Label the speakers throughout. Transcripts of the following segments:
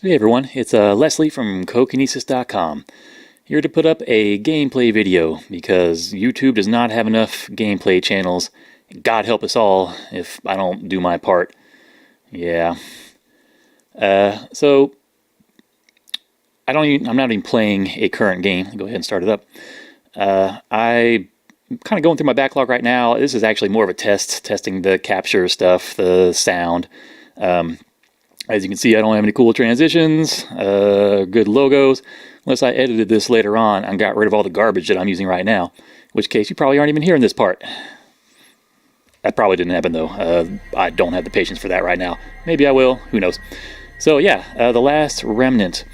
Speaker 1: Hey everyone, it's Leslie from CoKinesis.com, here to put up a gameplay video because YouTube does not have enough gameplay channels. God help us all if I don't do my part. Yeah. So I'm not even playing a current game. Go ahead and start it up. I'm kind of going through my backlog right now. This is actually more of a testing the capture stuff, the sound. As you can see, I don't have any cool transitions, good logos, unless I edited this later on and got rid of all the garbage that I'm using right now, in which case you probably aren't even hearing this part. That probably didn't happen though. I don't have the patience for that right now. Maybe I will, who knows. So yeah, The Last Remnant.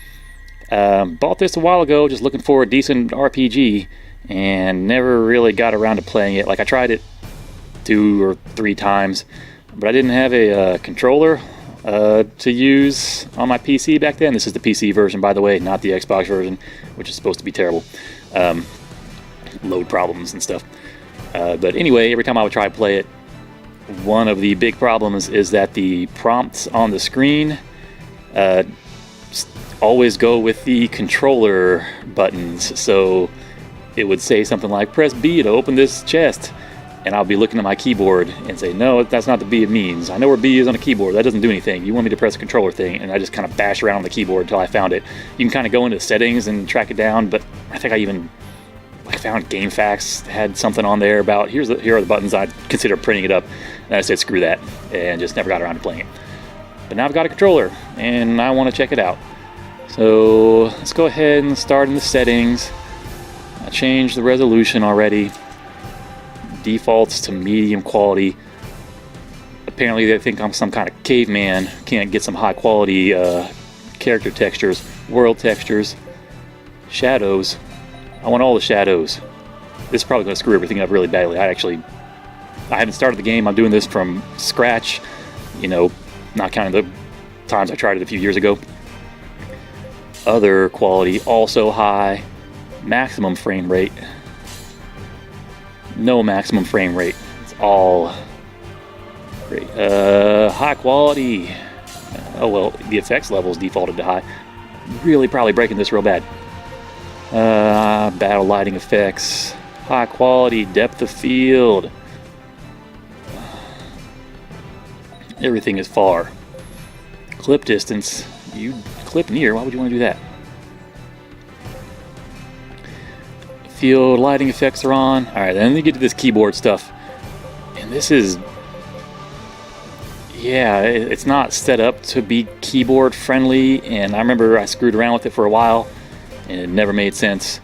Speaker 1: Bought this a while ago, just looking for a decent RPG, and never really got around to playing it. Like, I tried it 2 or 3 times, but I didn't have a controller to use on my PC back then. This is the PC version, by the way, not the Xbox version, which is supposed to be terrible. Load problems and stuff. But anyway, every time I would try to play it, one of the big problems is that the prompts on the screen always go with the controller buttons. So it would say something like, press B to open this chest. And I'll be looking at my keyboard and say, no, that's not the B it means. I know where B is on a keyboard. That doesn't do anything. You want me to press the controller thing. And I just kind of bash around on the keyboard until I found it. You can kind of go into settings and track it down, but I think I even found GameFAQs had something on there about, here are the buttons. I'd consider printing it up. And I said, screw that, and just never got around to playing it. But now I've got a controller, and I want to check it out. So let's go ahead and start in the settings. I changed the resolution already. Defaults to medium quality. Apparently they think I'm some kind of caveman, can't get some high quality character textures, world textures, shadows. I want all the shadows. This is probably going to screw everything up really badly. I haven't started the game. I'm doing this from scratch, not counting the times I tried it a few years ago. Other quality also high. Maximum frame rate. No maximum frame rate. It's all great. High quality. Oh well, the effects levels defaulted to high. Really probably breaking this real bad. Battle lighting effects. High quality, depth of field. Everything is far. Clip distance. You clip near. Why would you want to do that? Field lighting effects are on. Alright, then you get to this keyboard stuff. And this is... yeah, it's not set up to be keyboard friendly. And I remember I screwed around with it for a while. And it never made sense.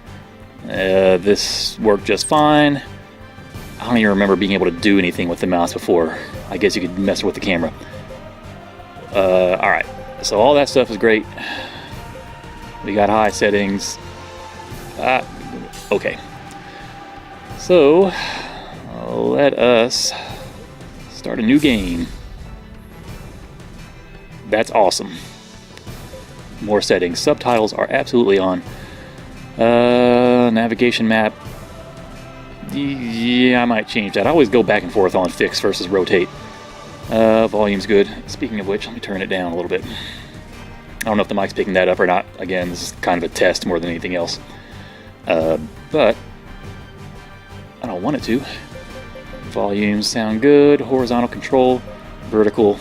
Speaker 1: This worked just fine. I don't even remember being able to do anything with the mouse before. I guess you could mess with the camera. Alright, so all that stuff is great. We got high settings. Okay. So, let us start a new game. That's awesome. More settings. Subtitles are absolutely on. Navigation map. Yeah, I might change that. I always go back and forth on fix versus rotate. Volume's good. Speaking of which, let me turn it down a little bit. I don't know if the mic's picking that up or not. Again, this is kind of a test more than anything else. But I don't want it to. Volumes sound good. Horizontal control, vertical.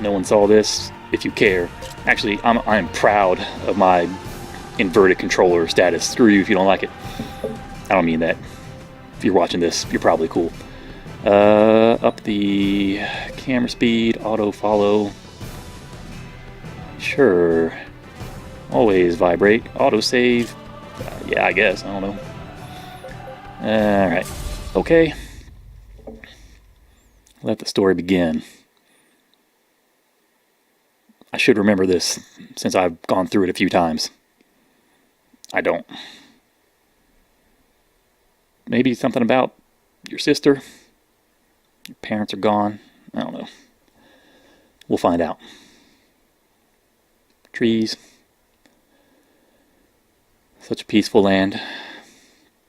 Speaker 1: No one saw this. If you care, actually, I'm proud of my inverted controller status. Screw you if you don't like it. I don't mean that. If you're watching this, you're probably cool. Up the camera speed, auto follow. Sure. Always vibrate. Autosave. Yeah, I guess. I don't know. Alright. Okay. Let the story begin. I should remember this since I've gone through it a few times. I don't. Maybe something about your sister. Your parents are gone. I don't know. We'll find out. Trees. Such a peaceful land.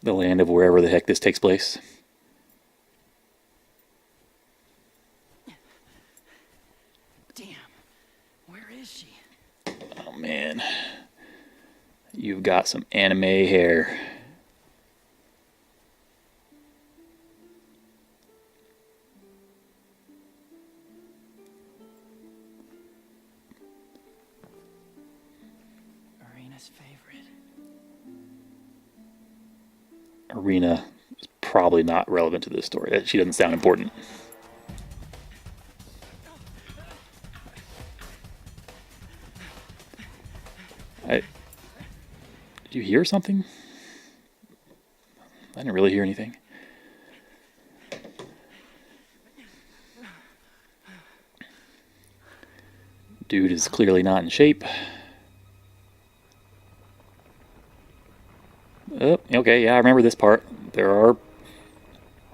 Speaker 1: The land of wherever the heck this takes place.
Speaker 2: Damn. Where is she?
Speaker 1: Oh man, you've got some anime hair.
Speaker 2: Arena's favorite.
Speaker 1: Arena is probably not relevant to this story. She doesn't sound important. Did you hear something? I didn't really hear anything. Dude is clearly not in shape. Oh, okay, yeah, I remember this part. There are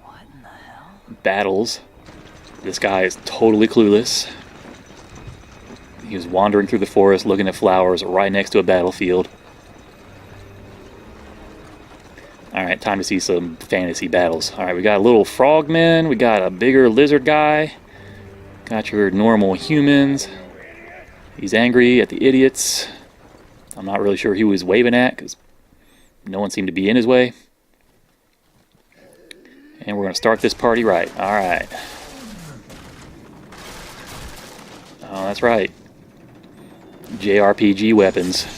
Speaker 2: What in the hell?
Speaker 1: battles. This guy is totally clueless. He was wandering through the forest looking at flowers right next to a battlefield. Alright, time to see some fantasy battles. Alright, we got a little frogman, we got a bigger lizard guy, got your normal humans. He's angry at the idiots. I'm not really sure who he was waving at because no one seemed to be in his way. And we're going to start this party right. Alright. Oh, that's right. JRPG weapons.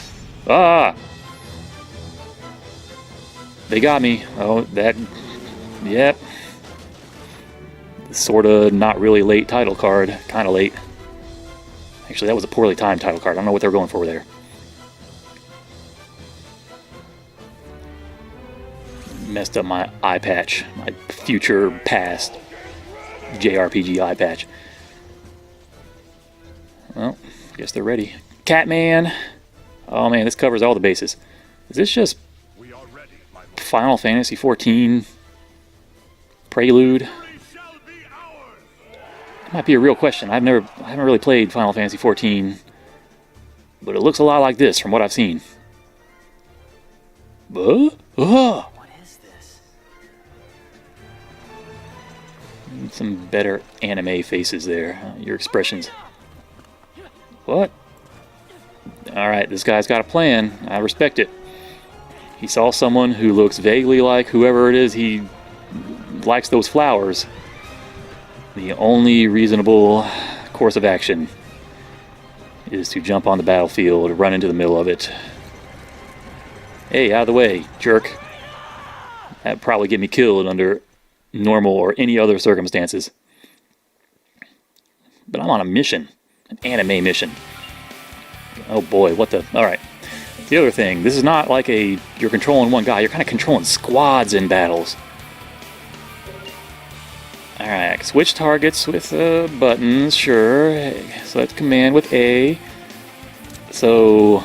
Speaker 1: Ah! They got me. Oh, that... Yep. Sorta not really late title card. Kinda late. Actually, that was a poorly timed title card. I don't know what they were going for there. Messed up my eye patch. My future past JRPG eye patch. Well, I guess they're ready. Catman! Oh man, this covers all the bases. Is this just Final Fantasy XIV Prelude? That might be a real question. I haven't really played Final Fantasy XIV, but it looks a lot like this from what I've seen.
Speaker 2: What is this?
Speaker 1: Some better anime faces there. Your expressions. What? Alright, this guy's got a plan. I respect it. He saw someone who looks vaguely like whoever it is he likes those flowers. The only reasonable course of action is to jump on the battlefield, run into the middle of it. Hey, out of the way, jerk. That'd probably get me killed under normal or any other circumstances. But I'm on a mission. An anime mission. Oh boy, what the... Alright. The other thing, this is not like you're controlling one guy, you're kind of controlling squads in battles. Alright, switch targets with buttons, sure. Select command with A. So,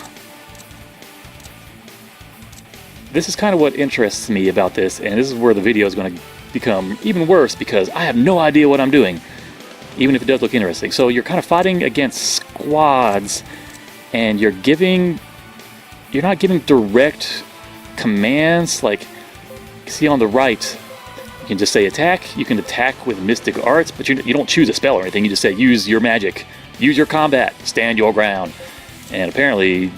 Speaker 1: this is kind of what interests me about this, and this is where the video is going to become even worse because I have no idea what I'm doing, even if it does look interesting. So you're kind of fighting against squads, and you're not giving direct commands. Like, see on the right, you can just say attack. You can attack with mystic arts, but you don't choose a spell or anything. You just say use your magic, use your combat, stand your ground. And apparently,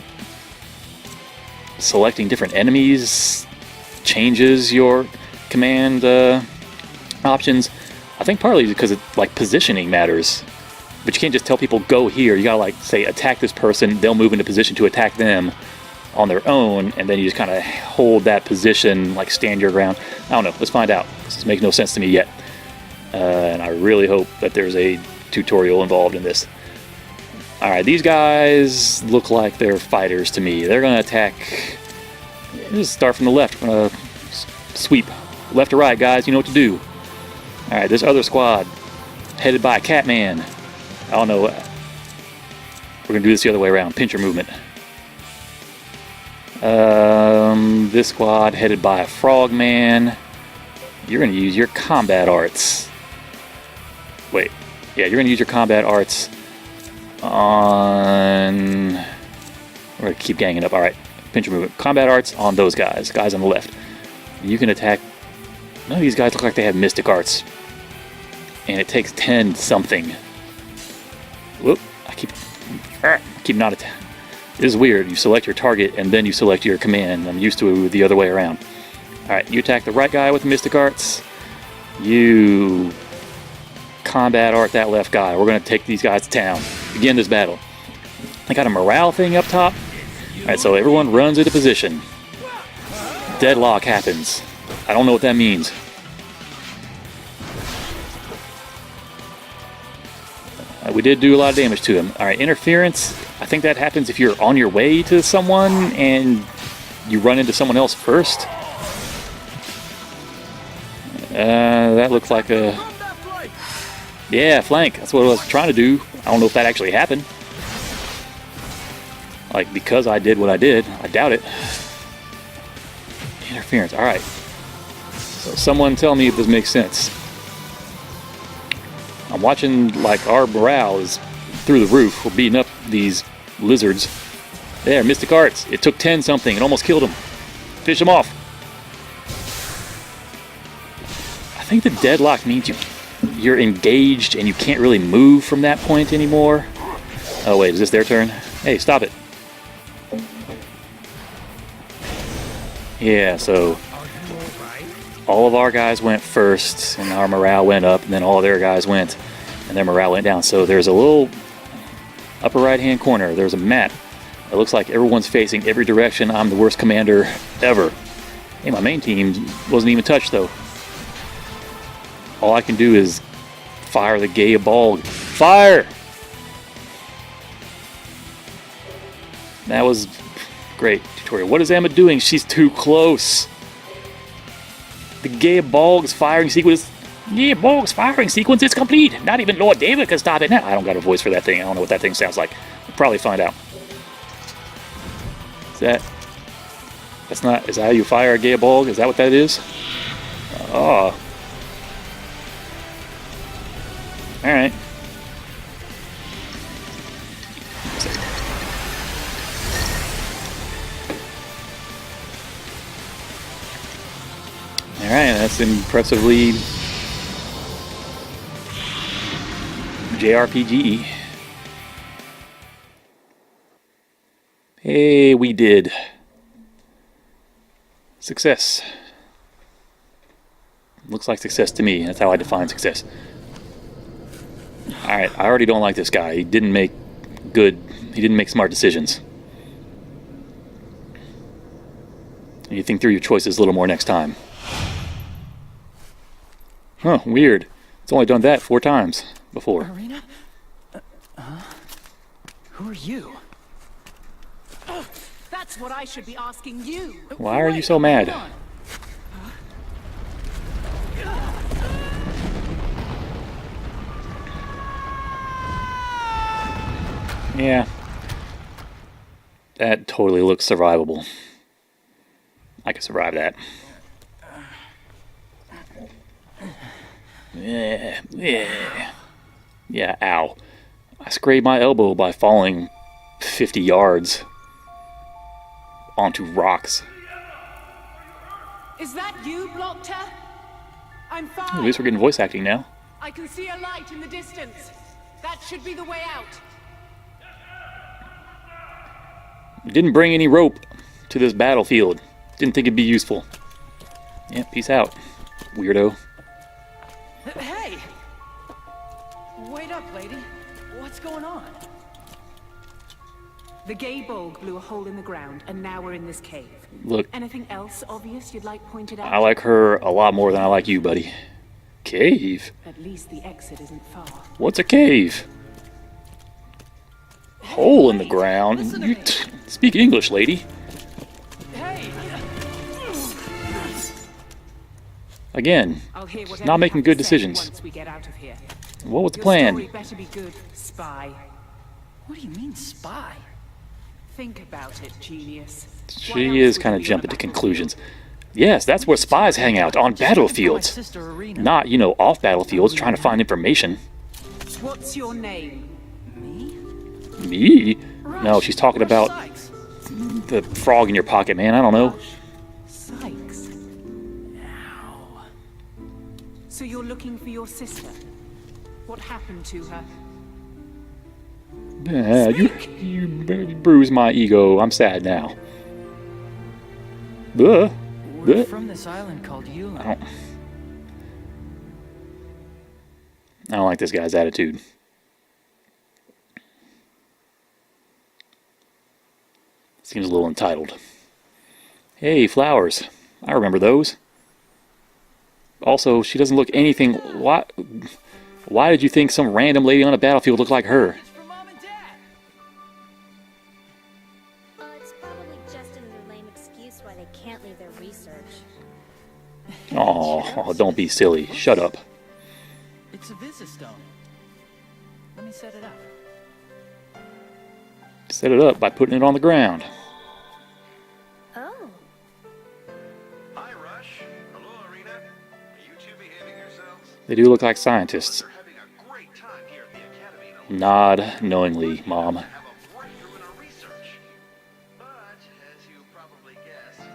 Speaker 1: selecting different enemies changes your command options. I think partly because like positioning matters. But you can't just tell people go here. You gotta like say attack this person. They'll move into position to attack them on their own, and then you just kind of hold that position, like stand your ground. I don't know. Let's find out. This makes no sense to me yet, and I really hope that there's a tutorial involved in this. All right, these guys look like they're fighters to me. They're gonna attack. Just start from the left. Gonna sweep left to right, guys. You know what to do. All right, this other squad headed by Catman. I don't know. We're gonna do this the other way around. Pincher movement. This squad headed by a frogman. You're going to use your combat arts. Wait. Yeah, you're going to use your combat arts on... We're going to keep ganging up. Alright. Pincher movement. Combat arts on those guys. Guys on the left. You can attack... None of these guys look like they have mystic arts. And it takes 10 something. Whoop. I keep keep not attacking. This is weird. You select your target and then you select your command. I'm used to it the other way around. Alright, you attack the right guy with the Mystic Arts. You combat art that left guy. We're going to take these guys to town. Begin this battle. I got a morale thing up top. Alright, so everyone runs into position. Deadlock happens. I don't know what that means. We did do a lot of damage to him. Alright, interference. I think that happens if you're on your way to someone and you run into someone else first. That looks like a... Yeah, flank. That's what I was trying to do. I don't know if that actually happened. Like, because I did what I did. I doubt it. Interference. Alright. So someone tell me if this makes sense. I'm watching, like, our morale is through the roof. We're beating up these lizards. There, Mystic Arts. It took 10 something. It almost killed him. Fish him off. I think the deadlock means you're engaged and you can't really move from that point anymore. Oh wait, is this their turn? Hey, stop it. Yeah, so all of our guys went first and our morale went up, and then all their guys went and their morale went down. So there's a little upper right hand corner, there's a map. It looks like everyone's facing every direction. I'm the worst commander ever. Hey, my main team wasn't even touched though. All I can do is fire the gay ball. Fire! That was great tutorial. What is Emma doing? She's too close. The gay Bog's firing sequence. Yeah, Bog's firing sequence is complete. Not even Lord David can stop it now. I don't got a voice for that thing. I don't know what that thing sounds like. We'll probably find out. Is that? That's not. Is that how you fire a gay Bog? Is that what that is? Oh. All right. All right, that's impressively JRPG. Hey, we did. Success. Looks like success to me. That's how I define success. Alright, I already don't like this guy. He didn't make smart decisions. You think through your choices a little more next time. Huh, weird. It's only done that 4 times before.
Speaker 2: Arena? Who are you? Oh, that's what I should be asking you.
Speaker 1: Why are you so mad? Yeah. That totally looks survivable. I could survive that. Yeah, ow. I scraped my elbow by falling 50 yards onto rocks.
Speaker 3: Is that you, Blockter? I'm fine.
Speaker 1: At least we're getting voice acting now.
Speaker 3: I can see a light in the distance. That should be the way out.
Speaker 1: Didn't bring any rope to this battlefield. Didn't think it'd be useful. Yeah, peace out, weirdo.
Speaker 3: Hey! Wait up, lady. What's going on? The gay bulg blew a hole in the ground, and now we're in this cave.
Speaker 1: Look,
Speaker 3: Anything else obvious you'd like pointed out?
Speaker 1: I like her a lot more than I like you, buddy. Cave?
Speaker 3: At least the exit isn't far.
Speaker 1: What's a cave? Hole in the ground? You speak English, lady.
Speaker 3: Hey!
Speaker 1: Again,
Speaker 3: I'll hear whatever
Speaker 1: not
Speaker 3: you
Speaker 1: making
Speaker 3: have
Speaker 1: good
Speaker 3: to say
Speaker 1: decisions.
Speaker 3: Once we get out of here.
Speaker 1: What was the
Speaker 3: Your
Speaker 1: plan?
Speaker 3: story better be good, spy.
Speaker 2: What do you mean, spy?
Speaker 3: Think about it, genius. Why else
Speaker 1: She is
Speaker 3: would
Speaker 1: kind
Speaker 3: you
Speaker 1: of
Speaker 3: be
Speaker 1: jumping
Speaker 3: on
Speaker 1: to
Speaker 3: a
Speaker 1: conclusions. Yes, that's where spies hang out, on battlefields.
Speaker 2: My sister Arena.
Speaker 1: Not, off battlefields trying to find information.
Speaker 3: battlefield? What's your name?
Speaker 2: Me?
Speaker 1: Me? No, she's talking
Speaker 2: Rush
Speaker 1: about
Speaker 2: Sykes.
Speaker 1: the frog in your pocket, man. I don't know.
Speaker 3: Sykes.
Speaker 2: Ow.
Speaker 3: So you're looking for your sister? What happened to her?
Speaker 1: You bruised my ego. I'm sad now.
Speaker 4: We're from this island called Yulin.
Speaker 1: I don't like this guy's attitude. Seems a little entitled. Hey, flowers. I remember those. Also, she doesn't look anything... Why did you think some random lady on a battlefield looked like her?
Speaker 4: For Mom and Dad.
Speaker 5: It's probably just another lame excuse why they can't leave their research.
Speaker 1: Oh, don't be silly. Shut up.
Speaker 4: It's a Visistone. Let me set it up.
Speaker 1: Set it up by putting it on the ground.
Speaker 5: Oh.
Speaker 6: Hi, Rush. Hello, Arena. Are you two behaving yourselves?
Speaker 1: They do look like scientists.
Speaker 6: We're having a great time here at the Academy. and
Speaker 1: Nod knowingly, Mom.
Speaker 6: have a breakthrough in our research. But, as you probably guessed,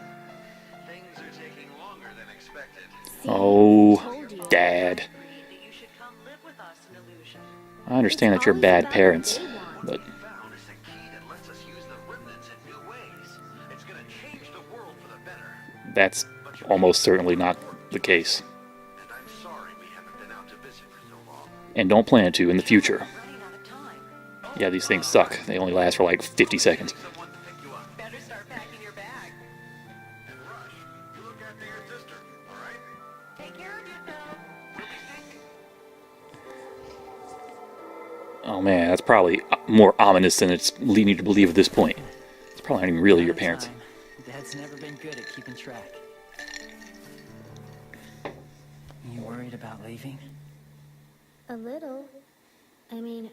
Speaker 6: things are taking longer than expected.
Speaker 1: Oh,
Speaker 5: Told you.
Speaker 1: Dad.
Speaker 3: Agreed that you should come live with us in Illusion.
Speaker 1: I understand that you're bad parents, but
Speaker 6: What we found is the key that lets us use the remnants in new ways. It's gonna change the world for the better.
Speaker 1: that's almost certainly not the case.
Speaker 6: And I'm sorry we haven't been out to visit for so long.
Speaker 1: And don't plan to in the future.
Speaker 3: Running out of time.
Speaker 1: Yeah, these things suck. They only last for like 50 seconds.
Speaker 6: Someone to pick you up.
Speaker 3: Better start packing your bag.
Speaker 6: And Rush, you look after your sister, alright?
Speaker 3: Take care of yourself.
Speaker 1: Oh man, that's probably more ominous than it's leading you to believe at this point. It's probably not even really your parents.
Speaker 4: Time. Dad's never been good at keeping track. You worried about leaving?
Speaker 5: A little. I mean,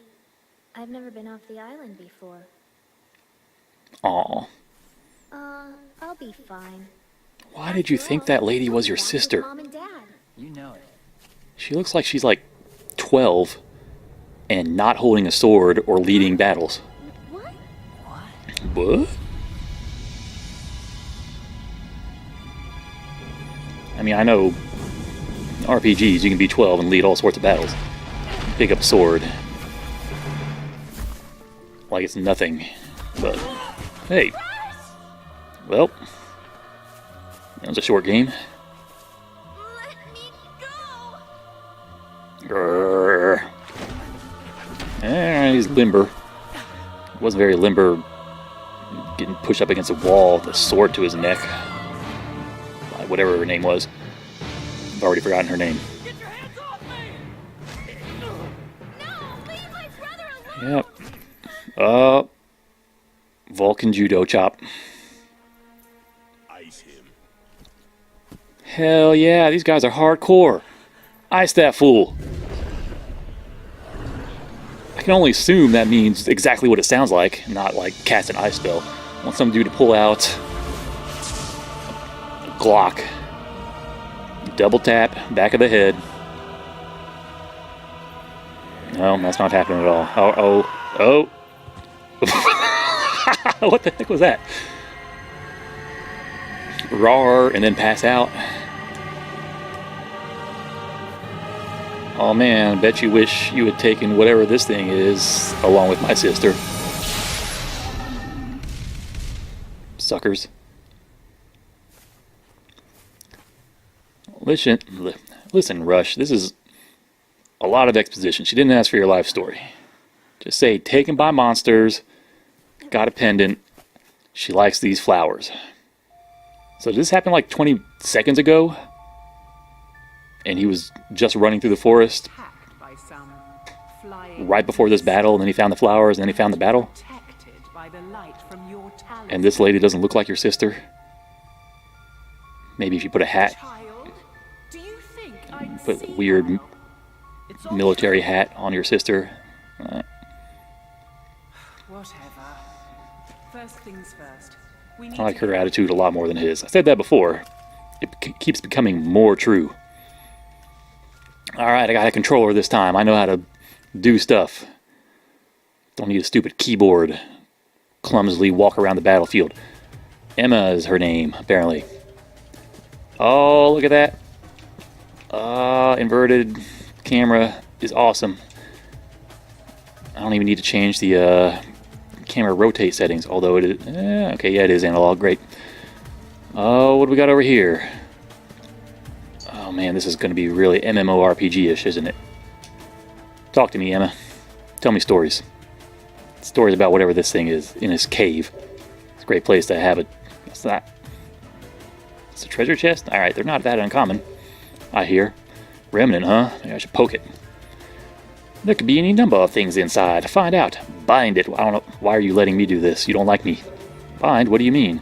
Speaker 5: I've never been off the island before.
Speaker 1: Aw.
Speaker 5: I'll be fine.
Speaker 1: Why did you think that lady was your sister?
Speaker 5: Mom and Dad.
Speaker 4: You know it.
Speaker 1: She looks like she's like 12 and not holding a sword or leading battles.
Speaker 5: What?
Speaker 4: What?
Speaker 1: What? I mean, I know RPGs, you can be 12 and lead all sorts of battles. Pick up a sword. Like it's nothing. But, hey. Well, that was a short game.
Speaker 5: Let me go.
Speaker 1: Grrr. He's limber. Wasn't very limber getting pushed up against a wall with a sword to his neck. By whatever her name was. I've already forgotten her name.
Speaker 4: Get your hands off me!
Speaker 5: No, leave my brother
Speaker 1: Yep.
Speaker 5: alone.
Speaker 1: Vulcan Judo Chop.
Speaker 6: Ice him.
Speaker 1: Hell yeah, these guys are hardcore. Ice that fool. I can only assume that means exactly what it sounds like, not like cast an ice spell. I want some dude to pull out a Glock. Double tap, back of the head. No, that's not happening at all. Oh. What the heck was that? Roar, and then pass out. Oh man, bet you wish you had taken whatever this thing is along with my sister. Suckers. Listen, Rush, this is a lot of exposition. She didn't ask for your life story. Just say, taken by monsters, got a pendant, she likes these flowers. So did this happen like 20 seconds ago? And he was just running through the forest
Speaker 3: Attacked by some flying
Speaker 1: right before this battle, and then he found the flowers, and then he found the battle?
Speaker 3: protected by the light from your talent.
Speaker 1: And this lady doesn't look like your sister? Maybe if you put a hat,
Speaker 3: Child, do you think I'd
Speaker 1: put
Speaker 3: see
Speaker 1: a weird
Speaker 3: now? It's all
Speaker 1: military
Speaker 3: true.
Speaker 1: hat on your sister.
Speaker 3: Whatever. First things first. We need
Speaker 1: I like
Speaker 3: to
Speaker 1: her attitude a lot more than his. I said that before. It keeps becoming more true. Alright, I got a controller this time. I know how to do stuff. Don't need a stupid keyboard. Clumsily walk around the battlefield. Emma is her name, apparently. Oh, look at that. Inverted camera is awesome. don't even need to change the camera rotate settings, although it is... okay, yeah, it is analog. Great. Oh, what do we got over here? Oh man, this is going to be really MMORPG-ish, isn't it? Talk to me, Emma. Tell me stories. Stories about whatever this thing is in this cave. It's a great place to have it. What's that? It's a treasure chest? Alright, they're not that uncommon. I hear. Remnant, huh? Maybe I should poke it. There could be any number of things inside. Find out. Bind it. I don't know. Why are you letting me do this? You don't like me. Bind? What do you mean?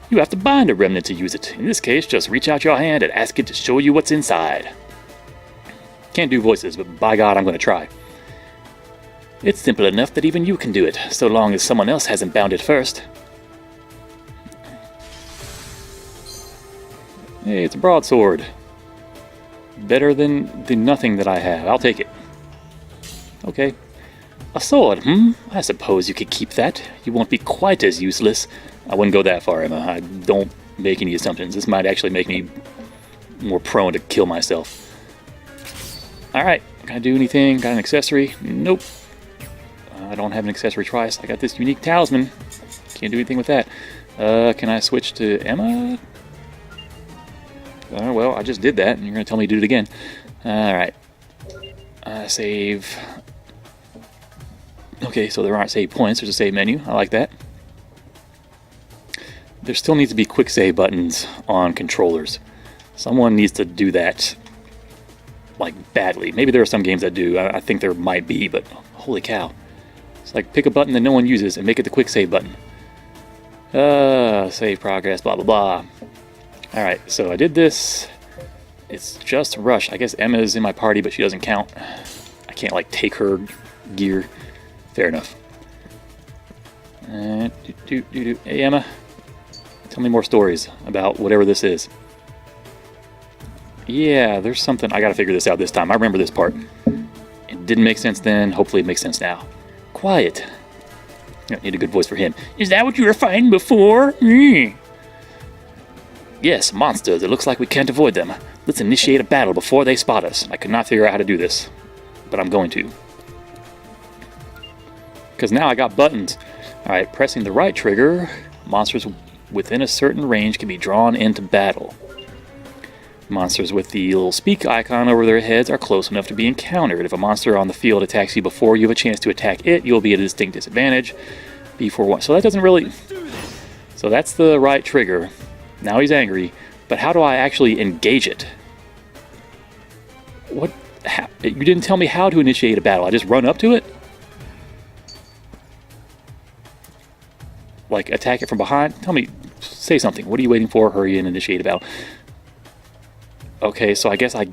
Speaker 1: You have to bind a remnant to use it. In this case, just reach out your hand and ask it to show you what's inside. Can't do voices, but by God, I'm going to try. It's simple enough that even you can do it, so long as someone else hasn't bound it first. Hey, it's a broadsword. Better than the nothing that I have. I'll take it. Okay. A sword, I suppose you could keep that. You won't be quite as useless. I wouldn't go that far, Emma. I don't make any assumptions. This might actually make me more prone to kill myself. Alright, can I do anything? Got an accessory? Nope. I don't have an accessory twice. I got this unique talisman. Can't do anything with that. Can I switch to Emma? Well, I just did that, and you're going to tell me to do it again. Alright. Save. Okay, so there aren't save points. There's a save menu. I like that. There still needs to be quick save buttons on controllers. Someone needs to do that, like, badly. Maybe there are some games that do. I think there might be, but holy cow. It's like pick a button that no one uses and make it the quick save button. Save progress, blah, blah, blah. Alright, so I did this. It's just Rush. I guess Emma's in my party, but she doesn't count. I can't, like, take her gear. Fair enough. Hey, Emma. Tell me more stories about whatever this is. Yeah, there's something. I gotta figure this out this time. I remember this part. It didn't make sense then. Hopefully it makes sense now. Quiet. I need a good voice for him. Is that what you were fighting before? Yes, monsters. It looks like we can't avoid them. Let's initiate a battle before they spot us. I could not figure out how to do this, but I'm going to. Because now I got buttons. Alright, pressing the right trigger, monsters within a certain range can be drawn into battle. Monsters with the little speak icon over their heads are close enough to be encountered. If a monster on the field attacks you before you have a chance to attack it, you'll be at a distinct disadvantage. B41. So that doesn't really... So that's the right trigger. Now he's angry. But how do I actually engage it? What? How? You didn't tell me how to initiate a battle. I just run up to it? Like, attack it from behind? Tell me, say something. What are you waiting for? Hurry and initiate a battle. Okay, so I guess I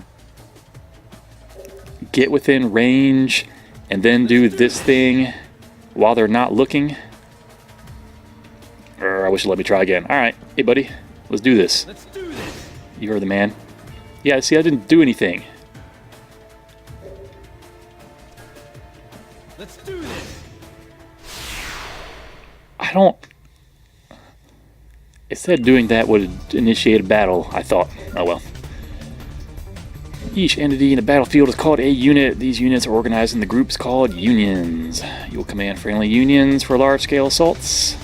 Speaker 1: get within range and then do this thing while they're not looking. I wish you'd let me try again. Alright, hey buddy, let's do this.
Speaker 4: Let's do this.
Speaker 1: You heard the man. Yeah, see, I didn't do anything.
Speaker 4: Let's do this.
Speaker 1: I don't... It said doing that would initiate a battle, I thought. Oh well. Each entity in a battlefield is called a unit. These units are organized into groups called unions. You will command friendly unions for large-scale assaults.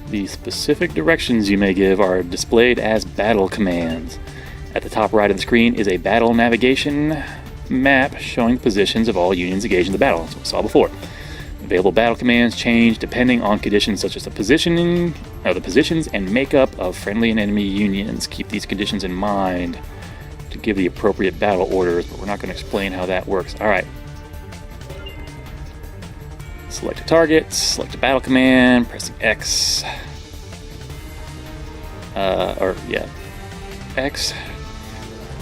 Speaker 1: The specific directions you may give are displayed as battle commands. At the top right of the screen is a battle navigation map showing the positions of all unions engaged in the battle, as we saw before. Available battle commands change depending on conditions such as the positions and makeup of friendly and enemy unions. Keep these conditions in mind to give the appropriate battle orders, but we're not going to explain how that works. Alright. Select a target, select a battle command, pressing X. X.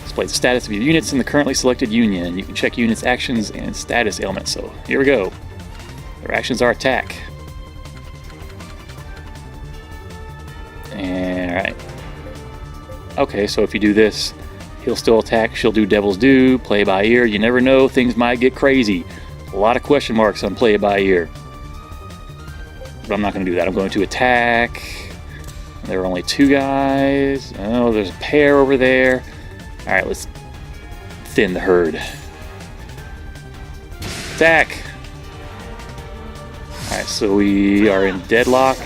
Speaker 1: Displays the status of your units in the currently selected union. You can check units' actions and status ailments. So here we go. Their actions are attack. And alright. Okay, so if you do this, he'll still attack, she'll do Devil's Due, play by ear. You never know, things might get crazy. A lot of question marks on play by ear. But I'm not going to do that. I'm going to attack. There are only two guys. Oh, there's a pair over there. Alright, let's thin the herd. Attack! Alright, so we are in deadlock,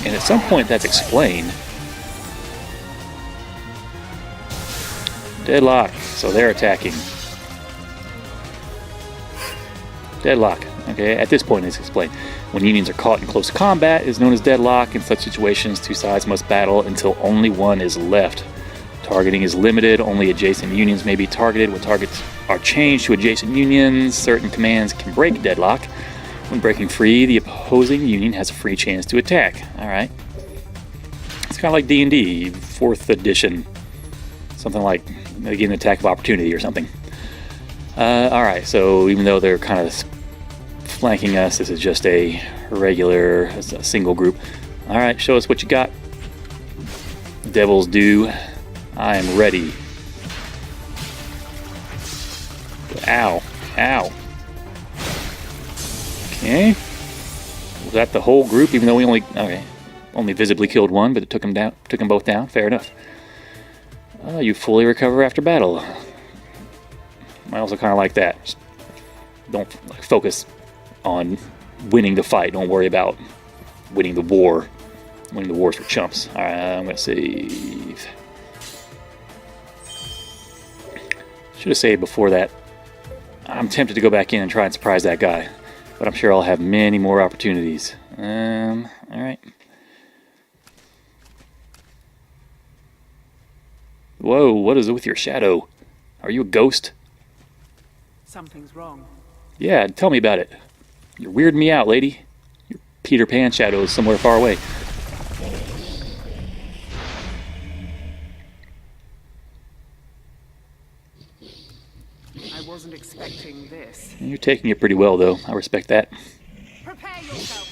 Speaker 1: and at some point that's explained. Deadlock, so they're attacking. Deadlock. Okay, at this point it's explained. When unions are caught in close combat, it is known as deadlock. In such situations, two sides must battle until only one is left. Targeting is limited. Only adjacent unions may be targeted. When targets are changed to adjacent unions, certain commands can break deadlock. When breaking free, the opposing union has a free chance to attack. Alright. It's kind of like D&D, 4th edition. Something like, again, an attack of opportunity or something. Alright, so even though they're kind of flanking us, this is just a regular, a single group. Alright, show us what you got. Devil's due. I am ready. Ow. Ow. Okay. Was that the whole group, even though we only visibly killed one, but it took them both down? Fair enough. You fully recover after battle. I also kind of like that. Just don't focus on winning the fight. Don't worry about winning the war. Winning the war's for chumps. Alright, I'm going to save. Should have saved before that. I'm tempted to go back in and try and surprise that guy. But I'm sure I'll have many more opportunities. Alright. Whoa, what is it with your shadow? Are you a ghost?
Speaker 2: Something's wrong.
Speaker 1: Yeah, tell me about it. You're weirding me out, lady. Your Peter Pan shadow is somewhere far away.
Speaker 2: I wasn't expecting this.
Speaker 1: You're taking it pretty well, though. I respect that.
Speaker 3: Prepare yourself.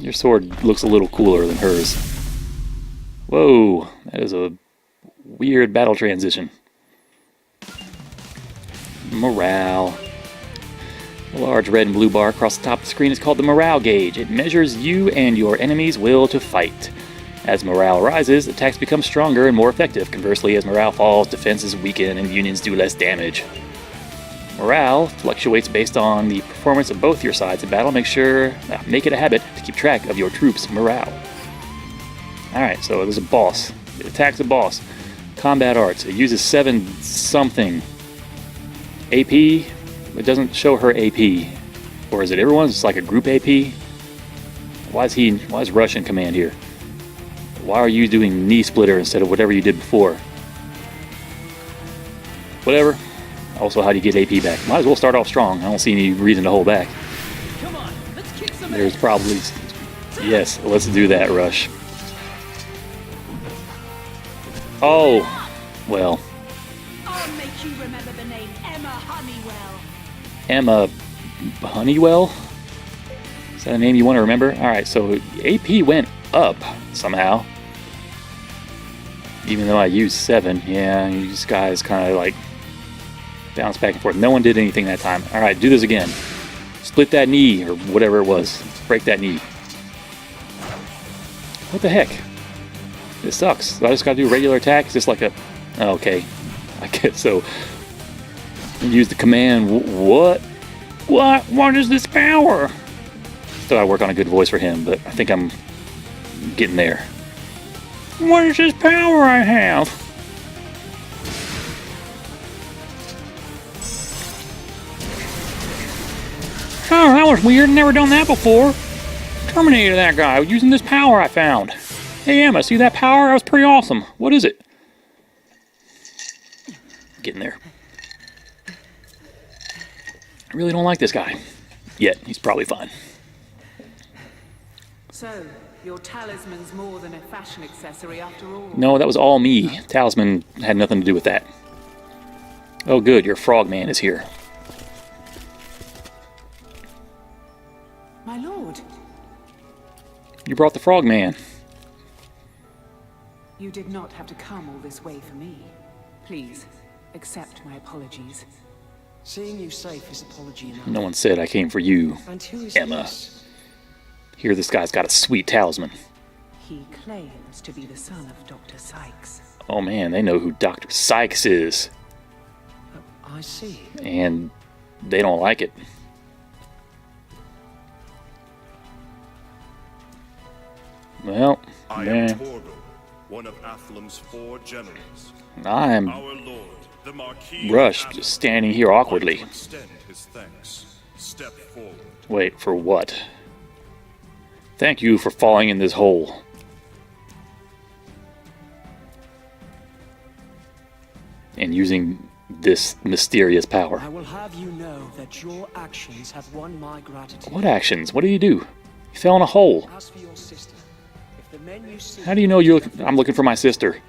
Speaker 1: Your sword looks a little cooler than hers. Whoa, that is a weird battle transition. Morale. A large red and blue bar across the top of the screen is called the morale gauge. It measures you and your enemy's will to fight. As morale rises, attacks become stronger and more effective. Conversely, as morale falls, defenses weaken and unions do less damage. Morale fluctuates based on the performance of both your sides in battle. Make it a habit to keep track of your troops' morale. Alright, so there's a boss. It attacks a boss. Combat arts. It uses 7 something. AP. It doesn't show her AP. Or is it everyone's? It's like a group AP? Why is Rush in command here? Why are you doing knee splitter instead of whatever you did before? Whatever. Also, how do you get AP back? Might as well start off strong. I don't see any reason to hold back.
Speaker 2: Come on, let's kick some
Speaker 1: There's
Speaker 2: ass.
Speaker 1: probably... Yes, let's do that, Rush. Oh, well.
Speaker 3: I'll make you remember the name Emma Honeywell.
Speaker 1: Emma Honeywell? Is that a name you want to remember? Alright, so AP went up somehow. Even though I used 7. Yeah, these guys kind of like bounce back and forth. No one did anything that time. Alright, do this again. Split that knee, or whatever it was. Break that knee. What the heck? This sucks. I just gotta do regular attack? Is this like a... Oh, okay. I guess so. Use the command. What? What is this power? Still gotta work on a good voice for him, but I think I'm getting there. What is this power I have? Oh, that was weird. Never done that before. Terminated that guy using this power I found. Hey Emma, see that power? That was pretty awesome. What is it? Getting there. I really don't like this guy. Yet, he's probably fine.
Speaker 2: So, your talisman's more than a fashion accessory after all.
Speaker 1: No, that was all me. Talisman had nothing to do with that. Oh good, your frogman is here.
Speaker 2: My lord,
Speaker 1: You brought the frogman.
Speaker 2: you did not have to come all this way for me. Please, accept my apologies.
Speaker 7: Seeing you safe is apology enough.
Speaker 1: No one said I came for you,
Speaker 7: And who is
Speaker 1: Emma.
Speaker 7: this?
Speaker 1: Here this guy's got a sweet talisman.
Speaker 2: He claims to be the son of Dr. Sykes.
Speaker 1: Oh man, they know who Dr. Sykes is.
Speaker 7: I see.
Speaker 1: And they don't like it. Well,
Speaker 8: I
Speaker 1: man,
Speaker 8: am Torgal, one of Athlum's 4 generals.
Speaker 1: I'm
Speaker 8: Our lord, the Marquis
Speaker 1: Rush,
Speaker 8: of
Speaker 1: just
Speaker 8: Athlum,
Speaker 1: standing here awkwardly.
Speaker 8: wanted to extend his thanks. Step forward.
Speaker 1: Wait, for what? Thank you for falling in this hole. And using this mysterious power.
Speaker 7: I will have you know that your actions have won my gratitude.
Speaker 1: What actions? What did you do? You fell in a hole.
Speaker 7: As for your sister, if the men you see...
Speaker 1: How do you know I'm looking for my sister?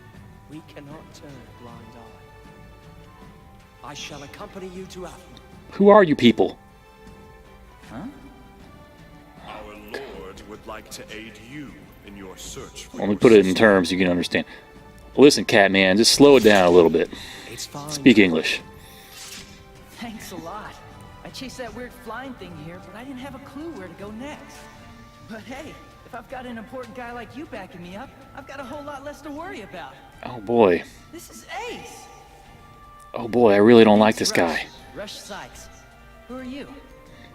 Speaker 7: We cannot turn a blind eye. I shall accompany you to Athlum.
Speaker 1: Who are you people?
Speaker 8: Our lord would like to aid you in your search for
Speaker 1: Let me put it in terms you can understand. Listen, Catman, just slow it down a little bit.
Speaker 7: It's fine.
Speaker 1: Speak English.
Speaker 4: Thanks a lot. I chased that weird flying thing here, but I didn't have a clue where to go next. But hey, if I've got an important guy like you backing me up, I've got a whole lot less to worry about.
Speaker 1: Oh boy.
Speaker 4: This is Ace!
Speaker 1: Oh boy, I really don't like this guy.
Speaker 4: Rush Sykes. Who are you?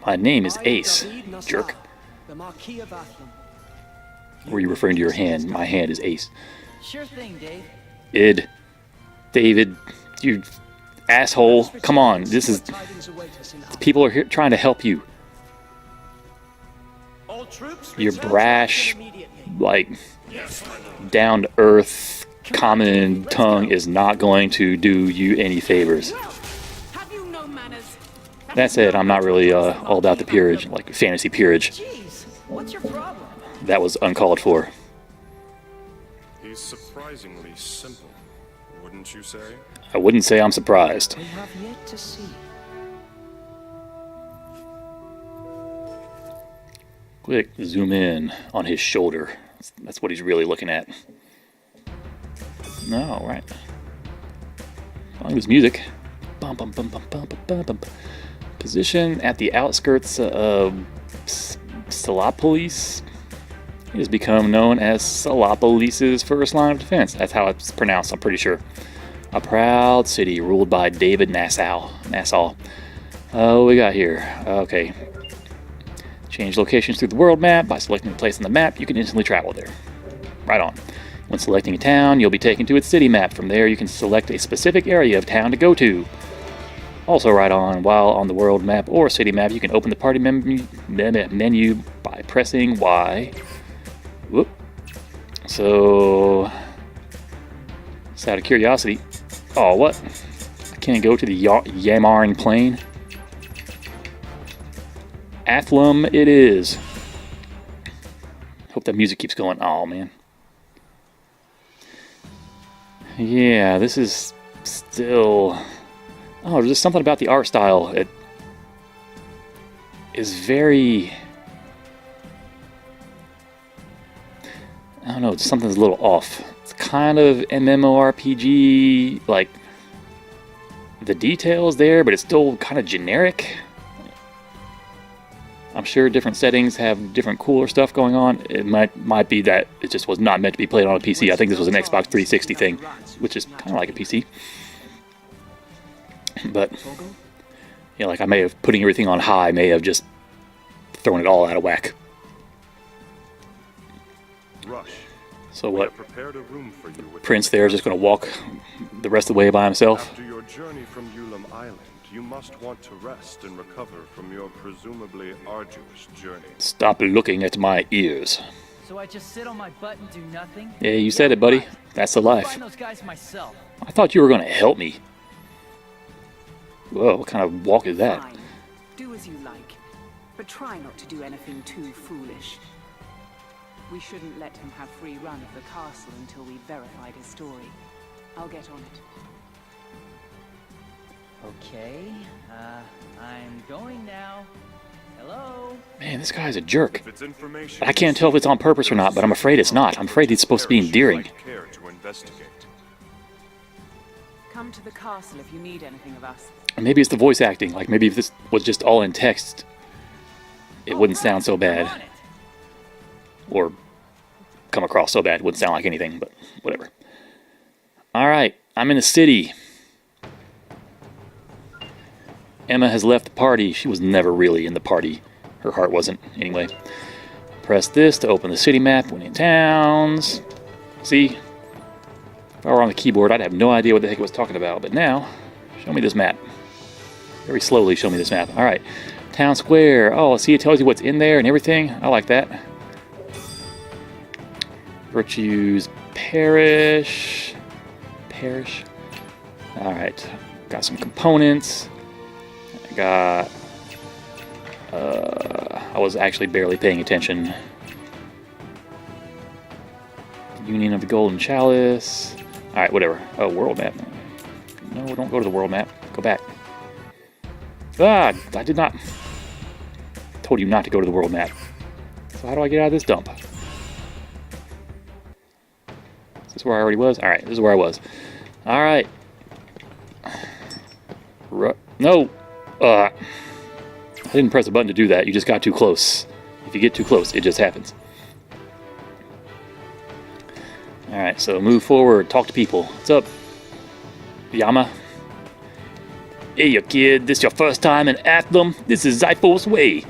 Speaker 1: My name is
Speaker 7: I am
Speaker 1: Ace,
Speaker 7: David Nassar,
Speaker 1: jerk.
Speaker 7: the Marquis of Athlum.
Speaker 1: Were you referring to your hand? My hand is Ace.
Speaker 4: Sure thing, Dave.
Speaker 1: David, you asshole. Come on, this is...
Speaker 7: Tidings await us in Athlum.
Speaker 1: People are here trying to help you.
Speaker 7: All troops
Speaker 1: You're
Speaker 7: return to
Speaker 1: brash,
Speaker 7: Athlum immediately.
Speaker 1: like, down-to-earth, common tongue is not going to do you any favors.
Speaker 3: Have you no manners?
Speaker 1: That said, I'm not really all about the peerage, like fantasy peerage.
Speaker 4: Jeez, what's your problem?
Speaker 1: That was uncalled for.
Speaker 8: He's surprisingly simple, wouldn't you say?
Speaker 1: I wouldn't say I'm surprised.
Speaker 7: We have yet to see.
Speaker 1: Quick, zoom in on his shoulder. That's what he's really looking at. No, right. Following this music. Bum, bum, bum, bum, bum, bum, bum. Position at the outskirts of Salapolis. It has become known as Salapolis' first line of defense. That's how it's pronounced, I'm pretty sure. A proud city ruled by David Nassau. Oh, we got here. Okay. Change locations through the world map. By selecting a place on the map, you can instantly travel there. Right on. When selecting a town, you'll be taken to its city map. From there, you can select a specific area of town to go to. Also right on, while on the world map or city map, you can open the party menu by pressing Y. Whoop. So, just out of curiosity. Oh, what? I can't go to the Yamarn Plain? Athlum it is. Hope that music keeps going. Oh, man. Yeah, this is still... Oh, there's just something about the art style. It is very... I don't know, something's a little off. It's kind of MMORPG, like the details there, but it's still kind of generic. I'm sure different settings have different cooler stuff going on. It might be that it just was not meant to be played on a PC. I think this was an Xbox 360 thing, which is kind of like a PC. But, you know, like I may have, putting everything on high, may have just thrown it all out of whack.
Speaker 8: Rush.
Speaker 1: So
Speaker 8: We
Speaker 1: what?
Speaker 8: have prepared a room for you with
Speaker 1: Prince there is just going to walk the rest of the way by himself.
Speaker 8: After your journey from Ulam Island, you must want to rest and recover from your presumably arduous journey.
Speaker 1: Stop looking at my ears.
Speaker 4: So I just sit on my butt and do nothing?
Speaker 1: Yeah, you said it, buddy. That's the
Speaker 4: I'll
Speaker 1: life.
Speaker 4: find those guys myself.
Speaker 1: I thought you were going to help me. Whoa, what kind of walk is that?
Speaker 2: Fine. Do as you like, but try not to do anything too foolish. We shouldn't let him have free run of the castle until we've verified his story. I'll get on it.
Speaker 4: Okay, I'm going now. Hello?
Speaker 1: Man, this guy's a jerk.
Speaker 8: If it's information
Speaker 1: I can't tell if it's on purpose or not, but I'm afraid it's not. I'm afraid he's supposed to be endearing.
Speaker 8: Care to investigate.
Speaker 2: Come to the castle if you need anything of us.
Speaker 1: Or maybe it's the voice acting. Like, maybe if this was just all in text, it wouldn't sound so
Speaker 4: I'm on
Speaker 1: bad.
Speaker 4: it.
Speaker 1: Or come across so bad. It wouldn't sound like anything, but whatever. Alright, I'm in the city. Emma has left the party. She was never really in the party. Her heart wasn't, anyway. Press this to open the city map when in towns. See? If I were on the keyboard, I'd have no idea what the heck it was talking about. But now, show me this map. Very slowly show me this map. Alright. Town Square. Oh, see, it tells you what's in there and everything. I like that. Virtues Parish. Parish. Alright. Got some components. I got... I was actually barely paying attention. Union of the Golden Chalice. Alright, whatever. Oh, world map. No, don't go to the world map. Go back. Ah, I did not... told you not to go to the world map. So how do I get out of this dump? Is this where I already was? Alright, this is where I was. Alright. No! I didn't press a button to do that. You just got too close. If you get too close, it just happens. Alright, so move forward. Talk to people. What's up? Yama? Hey, you kid. This your first time in Athlum? This is Zyphos Way.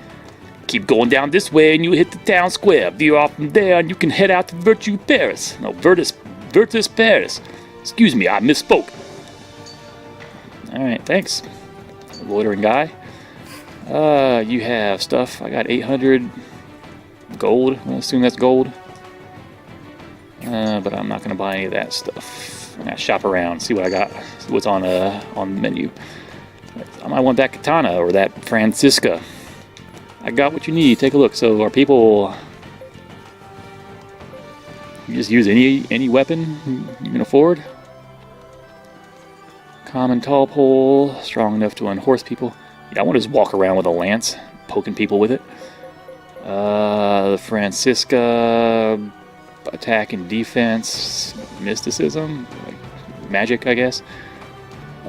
Speaker 1: Keep going down this way and you hit the town square. Veer off from there and you can head out to Virtue Paris. No, Virtus Paris. Excuse me, I misspoke. Alright, thanks. Loitering guy. You have stuff. I got 800 gold. I assume that's gold. But I'm not going to buy any of that stuff. I'm going to shop around, see what I got. See what's on the menu. I might want that katana or that Francisca. I got what you need. Take a look. So are people... You just use any weapon you can afford? Common tall pole, strong enough to unhorse people. Yeah, I want to just walk around with a lance, poking people with it. The Francisca, attack and defense, mysticism, like magic, I guess.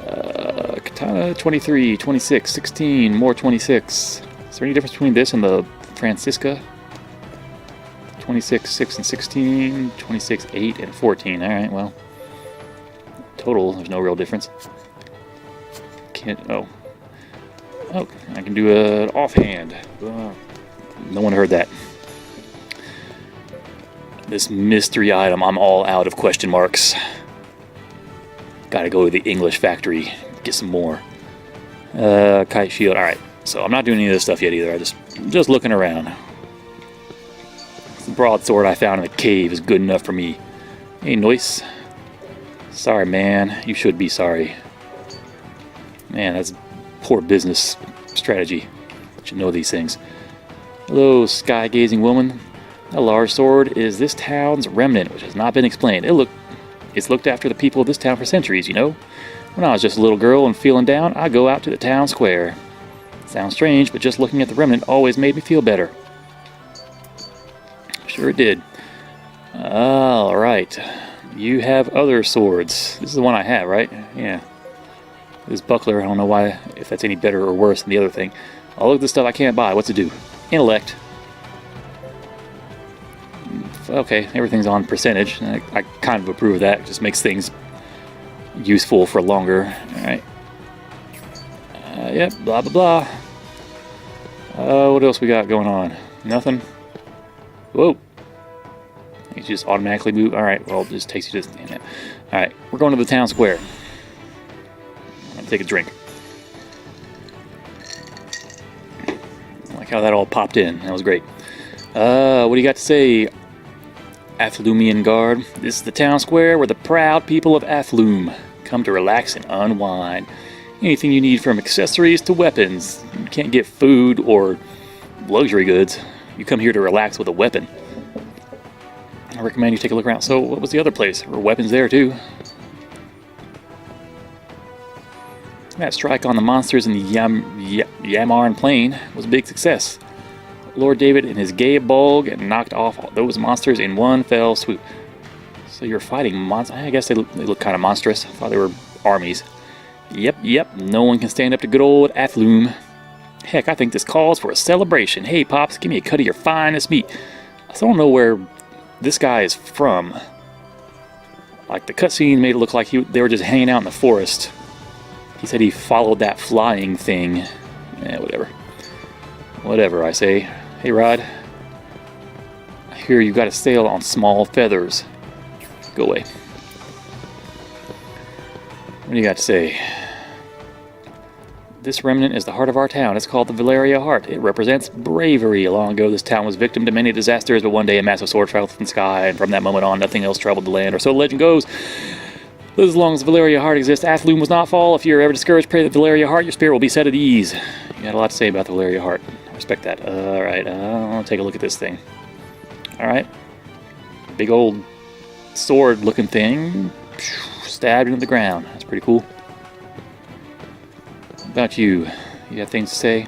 Speaker 1: Katana, 23, 26, 16, more 26. Is there any difference between this and the Francisca? 26, 6, and 16, 26, 8, and 14. Alright, well. Total, there's no real difference. Oh, I can do an offhand. No one heard that. This mystery item, I'm all out of question marks. Gotta go to the English factory, get some more. Kite shield, alright. So I'm not doing any of this stuff yet either. I'm just looking around. The broadsword I found in the cave is good enough for me. Hey, Noise. Sorry, man. You should be sorry. Man, that's poor business strategy. Should know these things. Hello, sky-gazing woman. A large sword is this town's remnant, which has not been explained. It's looked after the people of this town for centuries, you know? When I was just a little girl and feeling down, I'd go out to the town square. Sounds strange, but just looking at the remnant always made me feel better. Sure it did. Alright. You have other swords. This is the one I have, right? Yeah. This buckler, I don't know why, if that's any better or worse than the other thing. All of this stuff I can't buy. What's it do? Intellect. Okay, everything's on percentage. I kind of approve of that. It just makes things useful for longer. Alright. Yep, blah blah blah. What else we got going on? Nothing? Whoa. You just automatically move. Alright, well, it just takes you to... Damn it. Alright, we're going to the town square. I'm going to take a drink. I like how that all popped in. That was great. What do you got to say, Athlumian Guard? This is the town square where the proud people of Athlum come to relax and unwind. Anything you need from accessories to weapons. You can't get food or luxury goods. You come here to relax with a weapon. I recommend you take a look around. So, what was the other place? There were weapons there, too. That strike on the monsters in the Yamarn Plain was a big success. Lord David and his gay bulg knocked off all those monsters in one fell swoop. So you're fighting monsters. I guess they look kind of monstrous. I thought they were armies. Yep. No one can stand up to good old Athlum. Heck, I think this calls for a celebration. Hey, Pops, give me a cut of your finest meat. I still don't know where this guy is from. Like, the cutscene made it look like they were just hanging out in the forest. He said he followed that flying thing. Whatever. Whatever, I say. Hey, Rod. I hear you got a sail on small feathers. Go away. What do you got to say? This remnant is the heart of our town. It's called the Valeria Heart. It represents bravery. Long ago, this town was victim to many disasters, but one day a massive sword fell from the sky, and from that moment on, nothing else traveled the land, or so the legend goes. But as long as the Valeria Heart exists, Athlum will not fall. If you're ever discouraged, pray that the Valeria Heart, your spirit will be set at ease. You got a lot to say about the Valeria Heart. I respect that. Alright, I'll take a look at this thing. Alright. Big old sword-looking thing. Stabbed into the ground. That's pretty cool. About you? You got things to say?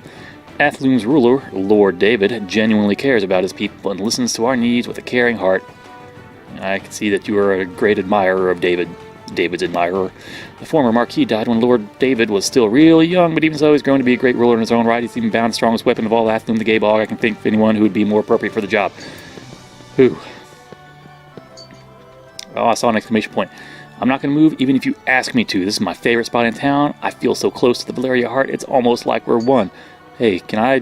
Speaker 1: Athlum's ruler, Lord David, genuinely cares about his people and listens to our needs with a caring heart. I can see that you are a great admirer of David's admirer. The former Marquis died when Lord David was still really young, but even so, he's grown to be a great ruler in his own right. He's even bound the strongest weapon of all Athlum, the Gaybog. I can think of anyone who would be more appropriate for the job. Who? Oh, I saw an exclamation point. I'm not going to move even if you ask me to. This is my favorite spot in town. I feel so close to the Valeria Heart, it's almost like we're one. Hey, can I...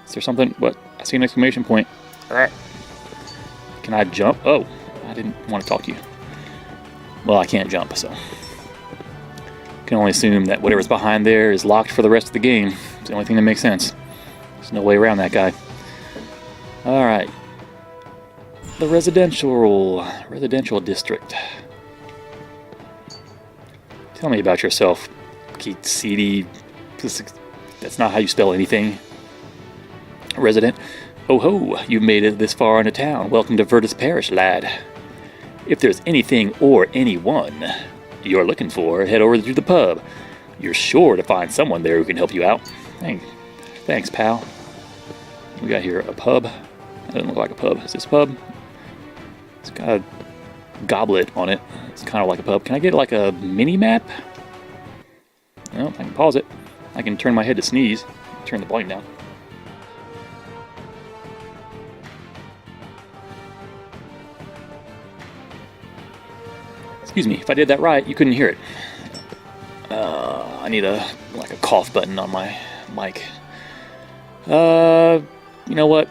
Speaker 1: Is there something? What? I see an exclamation point. Alright. Can I jump? Oh, I didn't want to talk to you. Well, I can't jump, so... Can only assume that whatever's behind there is locked for the rest of the game. It's the only thing that makes sense. There's no way around that guy. Alright. The residential district. Tell me about yourself, Keith Seedy. That's not how you spell anything. Resident. Oh ho, you've made it this far into town. Welcome to Virtus Parish, lad. If there's anything or anyone you're looking for, head over to the pub. You're sure to find someone there who can help you out. Thanks, pal. We got here a pub. That doesn't look like a pub. Is this a pub? It's got a goblet on it. It's kind of like a pub. Can I get like a mini map? No, I can pause it. I can turn my head to sneeze. Turn the volume down. Excuse me, if I did that right, you couldn't hear it. I need a cough button on my mic. You know what?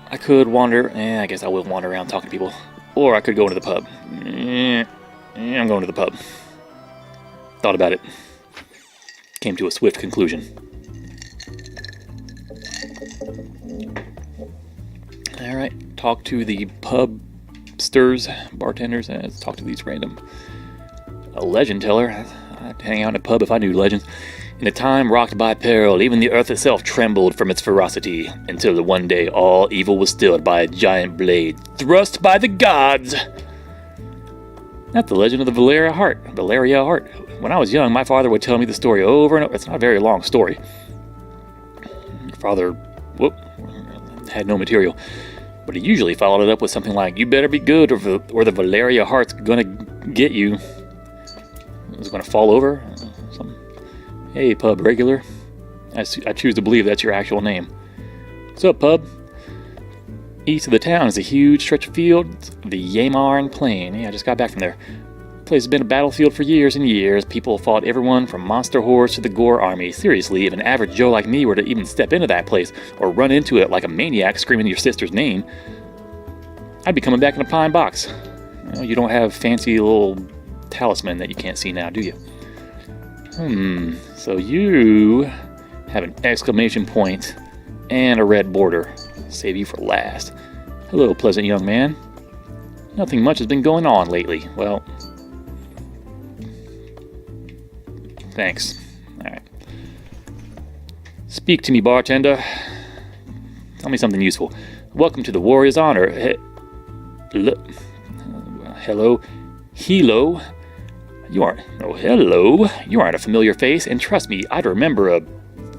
Speaker 1: I could wander. I guess I will wander around talking to people. Or I could go into the pub. I'm going to the pub. Thought about it. Came to a swift conclusion. Alright, talk to the pubsters, bartenders, and let's talk to these random... A legend teller. I'd hang out in a pub if I knew legends. In a time rocked by peril, even the earth itself trembled from its ferocity, until one day all evil was stilled by a giant blade thrust by the gods. That's the legend of the Valeria Heart. When I was young, my father would tell me the story over and over. It's not a very long story. Your father, had no material. But he usually followed it up with something like, you better be good or the Valeria Heart's gonna get you. It's gonna fall over. Something. Hey, pub regular. I choose to believe that's your actual name. What's up, pub? East of the town is a huge stretch of fields, the Yamarn Plain. Yeah, I just got back from there. The place has been a battlefield for years and years. People fought everyone from monster hordes to the Gore army. Seriously, if an average Joe like me were to even step into that place, or run into it like a maniac screaming your sister's name, I'd be coming back in a pine box. You don't have fancy little talisman that you can't see now, do you? So you have an exclamation point and a red border. Save you for last. Hello, pleasant young man. Nothing much has been going on lately. Well, thanks. Alright. Speak to me, bartender. Tell me something useful. Welcome to the Warrior's Honor. Hello. Hello. Hello. You aren't a familiar face, and trust me, I'd remember a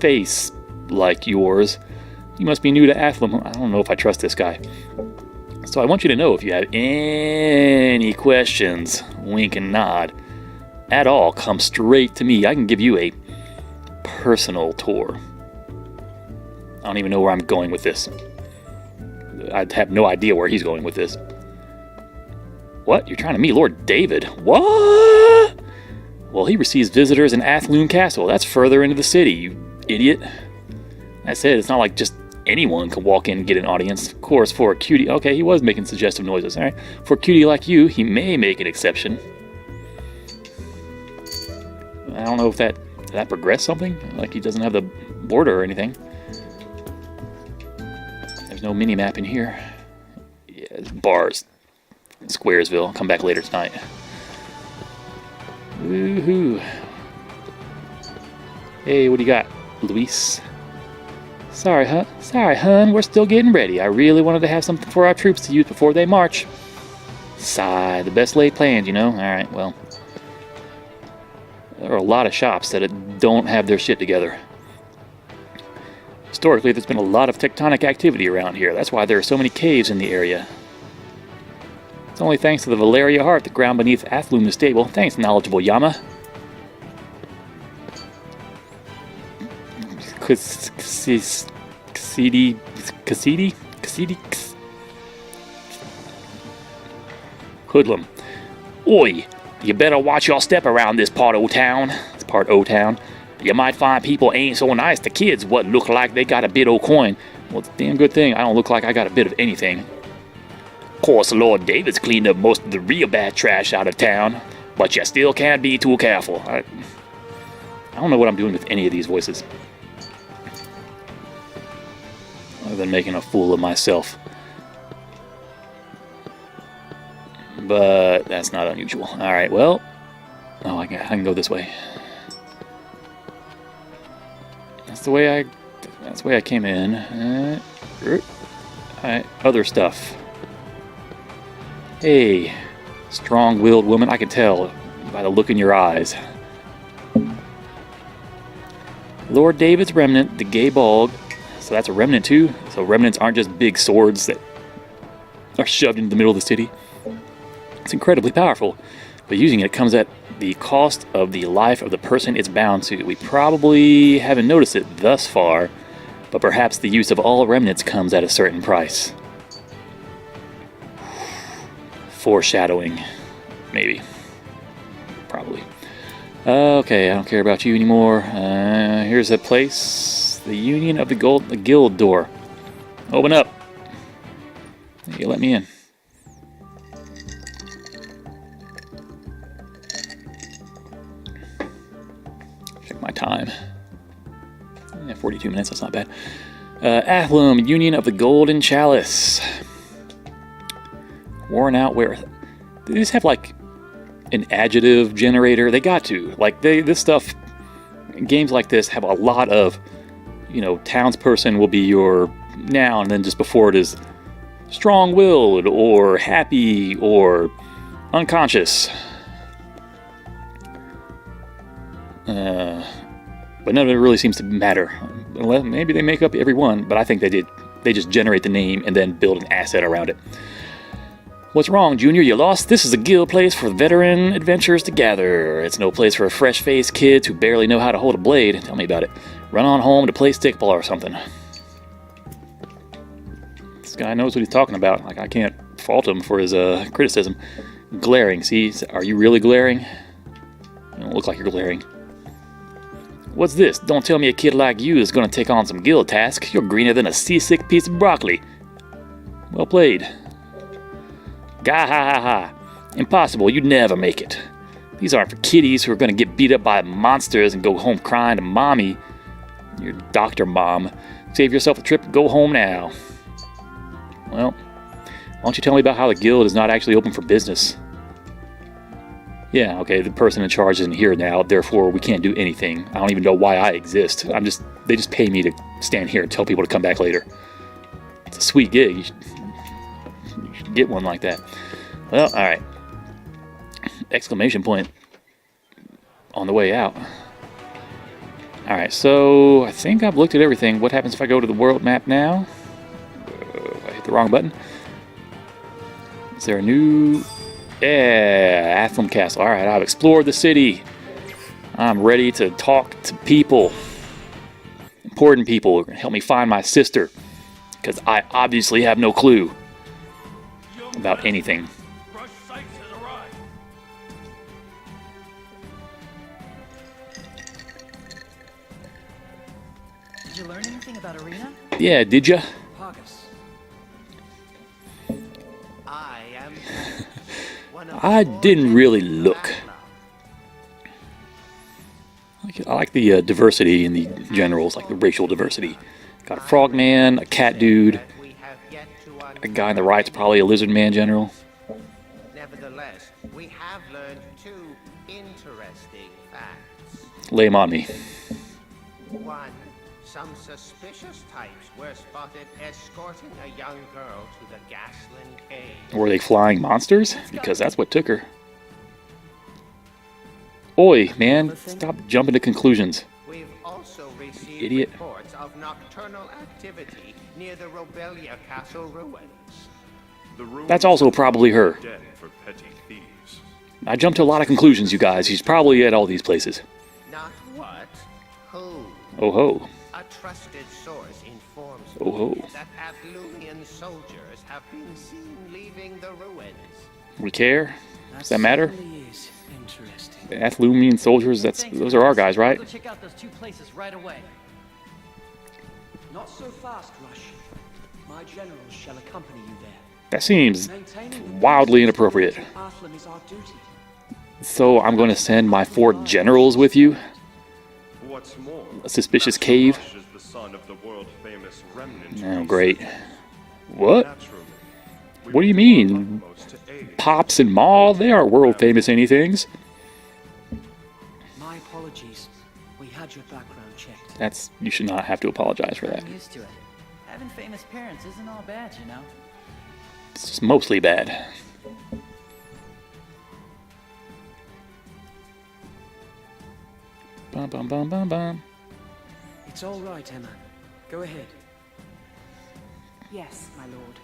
Speaker 1: face like yours. You must be new to Athlum. I don't know if I trust this guy. So I want you to know if you have any questions, wink and nod, at all, come straight to me. I can give you a personal tour. I don't even know where I'm going with this. I have no idea where he's going with this. What? You're trying to meet Lord David? What? Well, he receives visitors in Athlone Castle. That's further into the city, you idiot. I said, it's not like just anyone can walk in and get an audience. Of course, for a cutie... Okay, he was making suggestive noises, alright? For a cutie like you, he may make an exception. I don't know if that... Did that progress something? Like he doesn't have the border or anything. There's no mini-map in here. Yeah, there's bars. Squaresville. I'll come back later tonight. Woohoo. Hey, what do you got, Luis? Sorry, hun. We're still getting ready. I really wanted to have something for our troops to use before they march. Sigh, the best laid plans, you know? Alright, well. There are a lot of shops that don't have their shit together. Historically, there's been a lot of tectonic activity around here. That's why there are so many caves in the area. It's only thanks to the Valeria heart, the ground beneath Athlone the stable. Thanks, knowledgeable Yama. Cassidy. Hoodlum. Oi! You better watch your step around this part of town. It's part O town. You might find people ain't so nice to kids what look like they got a bit of coin. Well, it's a damn good thing I don't look like I got a bit of anything. Of course, Lord David's cleaned up most of the real bad trash out of town, but you still can't be too careful. I don't know what I'm doing with any of these voices. Other than making a fool of myself. But that's not unusual. Alright, well. Oh, I can go this way. That's the way I came in. Alright, other stuff. Hey, strong-willed woman, I can tell by the look in your eyes. Lord David's remnant, the gay bog. So that's a remnant too? So remnants aren't just big swords that are shoved into the middle of the city. It's incredibly powerful, but using it comes at the cost of the life of the person it's bound to. We probably haven't noticed it thus far, but perhaps the use of all remnants comes at a certain price. Foreshadowing. Maybe. Probably. Okay, I don't care about you anymore. Here's a place. The Union of the Guild door. Open up. You let me in. Check my time. 42 minutes, that's not bad. Athlone, Union of the Golden Chalice. Worn out where... They just have like an adjective generator. They got to. Like this stuff, games like this have a lot of, you know, townsperson will be your noun, and then just before it is strong-willed or happy or unconscious. But none of it really seems to matter. Maybe they make up every one, but I think they did. They just generate the name and then build an asset around it. What's wrong, Junior? You lost? This is a guild place for veteran adventurers to gather. It's no place for fresh-faced kids who barely know how to hold a blade. Tell me about it. Run on home to play stickball or something. This guy knows what he's talking about. Like, I can't fault him for his criticism. Glaring. See? Are you really glaring? You don't look like you're glaring. What's this? Don't tell me a kid like you is going to take on some guild tasks. You're greener than a seasick piece of broccoli. Well played. Gah ha ha ha. Impossible, you'd never make it. These aren't for kiddies who are going to get beat up by monsters and go home crying to mommy. Your doctor mom. Save yourself a trip and go home now. Well, why don't you tell me about how the guild is not actually open for business? Yeah, okay, the person in charge isn't here now, therefore we can't do anything. I don't even know why I exist. They just pay me to stand here and tell people to come back later. It's a sweet gig. You should get one like that. Well, alright. Exclamation point on the way out. Alright, so I think I've looked at everything. What happens if I go to the world map now? I hit the wrong button. Is there a new... Yeah, Athlone Castle. Alright, I've explored the city. I'm ready to talk to people. Important people who are going to help me find my sister. Because I obviously have no clue about anything.
Speaker 4: Did you learn anything about Arena?
Speaker 1: Yeah, did ya?
Speaker 7: Argus.
Speaker 6: I am one of
Speaker 1: I
Speaker 6: the four
Speaker 1: didn't really
Speaker 6: generals
Speaker 1: look.
Speaker 6: of Atla.
Speaker 1: I like the diversity in the generals, like the racial diversity. Got a frogman, a cat dude,
Speaker 6: That we have yet to
Speaker 1: a guy on the right's probably a lizard man general.
Speaker 6: Nevertheless, we have learned two interesting facts.
Speaker 1: Lay 'em on me.
Speaker 6: One, some suspicious types were spotted escorting a young girl to the Gaslin Cave.
Speaker 1: Were they flying monsters? Because that's what took her. Oi, man, stop jumping to conclusions.
Speaker 6: We've also received
Speaker 1: Idiot.
Speaker 6: reports of nocturnal activity near the Robelia Castle ruins.
Speaker 8: The ruins
Speaker 1: That's also probably her.
Speaker 8: dead for petty thieves.
Speaker 1: I jumped to a lot of conclusions, you guys. She's probably at all these places.
Speaker 6: Not what, who.
Speaker 1: Oh ho.
Speaker 6: A trusted source informs
Speaker 1: Oh ho.
Speaker 6: me that Athlumian soldiers have been seen leaving the ruins.
Speaker 1: We care? Does that matter?
Speaker 7: Certainly is interesting.
Speaker 1: Athlumian soldiers, those are our guys, right?
Speaker 4: Go check out those two places right away.
Speaker 7: Not so fast, Rush. My generals shall accompany you there.
Speaker 1: That seems
Speaker 7: Maintaining the
Speaker 1: wildly
Speaker 7: peace
Speaker 1: inappropriate.
Speaker 7: of Athlum is our duty.
Speaker 1: So I'm going to send my 4 generals with you?
Speaker 8: What's more,
Speaker 1: A suspicious
Speaker 8: Master
Speaker 1: cave?
Speaker 8: Rush is the son of the world-famous Remnant.
Speaker 1: Oh, great. What?
Speaker 8: Naturally, we
Speaker 1: What do you
Speaker 8: will do our
Speaker 1: mean?
Speaker 8: utmost to aid.
Speaker 1: Pops and Maw, they aren't world famous anythings.
Speaker 7: My apologies. We had your background checked.
Speaker 1: That's, you should not have to apologize for that.
Speaker 4: I'm used to it. Having famous parents isn't all bad, you know.
Speaker 1: It's just mostly bad. Bum bum bum bum bum.
Speaker 7: It's all right, Emma. Go ahead.
Speaker 2: Yes, my lord.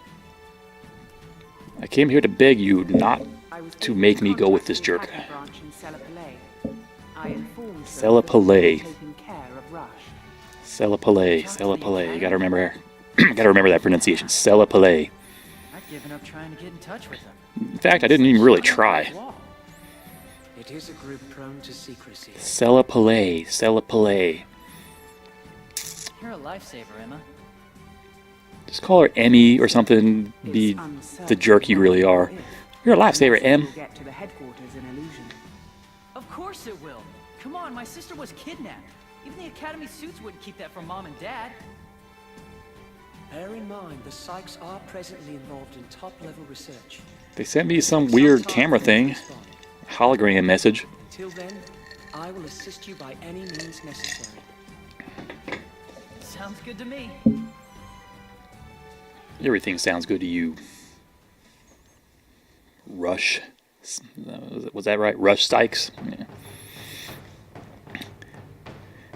Speaker 1: I came here to beg you not
Speaker 2: I was
Speaker 1: to
Speaker 2: in
Speaker 1: make me go with
Speaker 2: contact
Speaker 1: this
Speaker 2: the
Speaker 1: jerk.
Speaker 2: Academy branch in Selapalais. I informed them
Speaker 1: Selapalais.
Speaker 2: that they had taken care of Rush.
Speaker 1: Selapalais, Selapalais. You gotta remember, gotta remember that pronunciation. Selapalais.
Speaker 4: I've given up trying to get in touch with them.
Speaker 1: In fact, I didn't even really try.
Speaker 7: It is a group prone to secrecy.
Speaker 1: Selapalais, Selapalais.
Speaker 4: You're a lifesaver, Emma.
Speaker 1: Just call her Emmy or something. Be
Speaker 2: It's uncertain
Speaker 1: the jerk you really are.
Speaker 2: if
Speaker 1: You're a lifesaver,
Speaker 2: the
Speaker 1: Em.
Speaker 2: message will get to the headquarters in Illusion.
Speaker 4: Of course it will. Come on, my sister was kidnapped. Even the Academy suits wouldn't keep that from Mom and Dad.
Speaker 7: Bear in mind, the Sykes are presently involved in top-level research.
Speaker 1: They sent me some weird camera thing. Hologram message.
Speaker 7: Until then, I will assist you by any means necessary.
Speaker 4: Sounds good to me.
Speaker 1: Everything sounds good to you. Rush. Was that right? Rush Sykes? Yeah.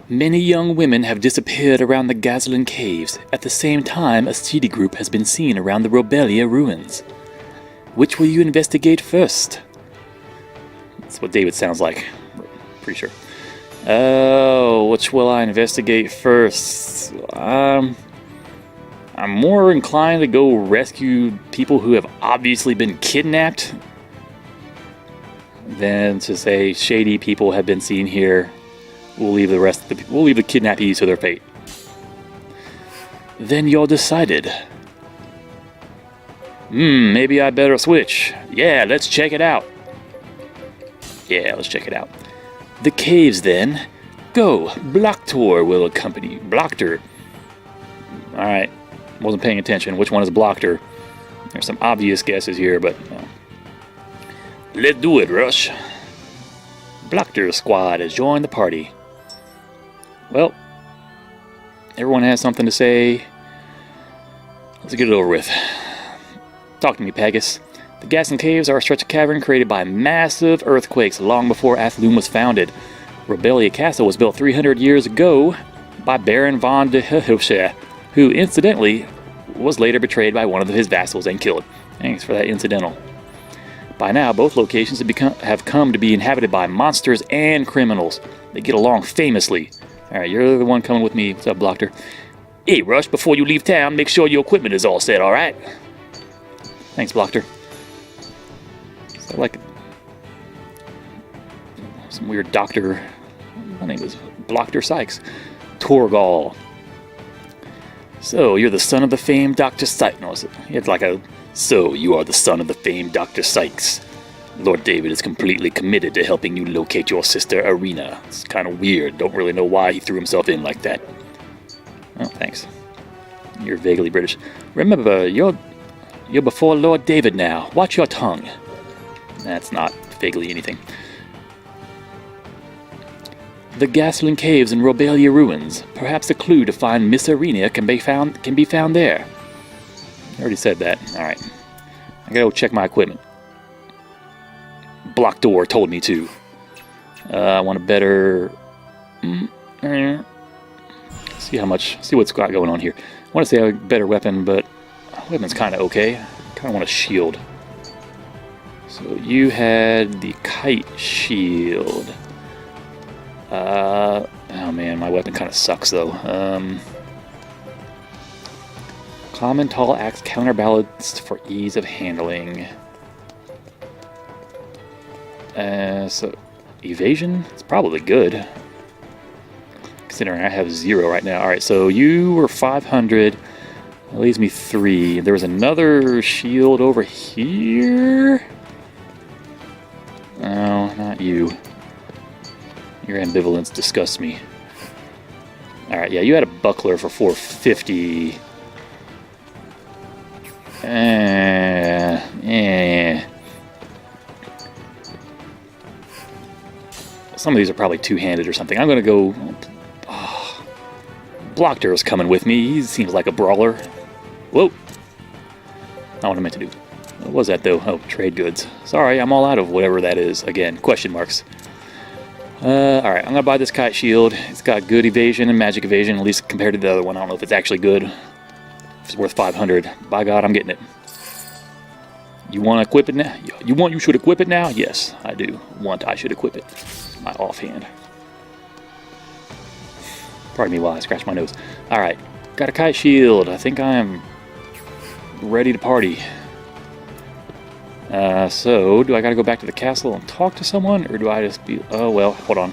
Speaker 1: Many young women have disappeared around the Gaslin Caves. At the same time, a seedy group has been seen around the Robelia ruins. Which will you investigate first? That's what David sounds like. Pretty sure. Oh, which will I investigate first? I'm more inclined to go rescue people who have obviously been kidnapped than to say shady people have been seen here. We'll leave the rest of we'll leave the kidnappees to their fate. Then you're decided. Maybe I better switch. Yeah, let's check it out. Yeah, let's check it out. The caves then. Go. Blocktor will accompany you. Blocktor. Alright. Wasn't paying attention. Which one is Blocktor? There's some obvious guesses here, but... let's do it, Rush. Blocktor's squad has joined the party. Well, everyone has something to say. Let's get it over with. Talk to me, Pagus. The Gaslin Caves are a stretch of cavern created by massive earthquakes long before Athlum was founded. Robelia Castle was built 300 years ago by Baron von de Hehoshe, who, incidentally, was later betrayed by one of his vassals and killed. Thanks for that incidental. By now, both locations have come to be inhabited by monsters and criminals. They get along famously. Alright, you're the one coming with me. What's up, Blocktor? Hey, Rush, before you leave town, make sure your equipment is all set, alright? Thanks, Blocktor. So, like some weird doctor. My name is Blocktor Sykes. Torgal. So, you're the son of the famed Dr. Sykes. No, it's like a... So, you are the son of the famed Dr. Sykes. Lord David is completely committed to helping you locate your sister, Irina. It's kind of weird. Don't really know why he threw himself in like that. Oh, thanks. You're vaguely British. Remember, you're before Lord David now. Watch your tongue. That's not vaguely anything. The Gaslin Caves and Robelia Ruins. Perhaps a clue to find Miss Irina can be found there. I already said that. Alright. I gotta go check my equipment. Block door told me to. I want a better... See what's got going on here. I want to say I have a better weapon, but weapon's kind of okay. I kind of want a shield. So you had the kite shield. Oh man, my weapon kind of sucks though. Common tall axe counterbalanced for ease of handling. So evasion? It's probably good. Considering I have 0 right now. Alright, so you were 500. That leaves me 3. There was another shield over here. No, not you. Your ambivalence disgusts me. Alright, yeah, you had a buckler for 450. Some of these are probably two-handed or something. I'm gonna go... Blockter is coming with me. He seems like a brawler. Whoa! Not what I meant to do. What was that, though? Oh, trade goods. Sorry, I'm all out of whatever that is. Again, question marks. Alright, I'm gonna buy this kite shield. It's got good evasion and magic evasion, at least compared to the other one. I don't know if it's actually good. If it's worth 500. By God, I'm getting it. You want to equip it now? You should equip it now? Yes, I do. I should equip it. My offhand. Pardon me while I scratch my nose. Alright, got a kite shield. I think I am ready to party. So, do I gotta go back to the castle and talk to someone? Or do I just be... Oh, well, hold on.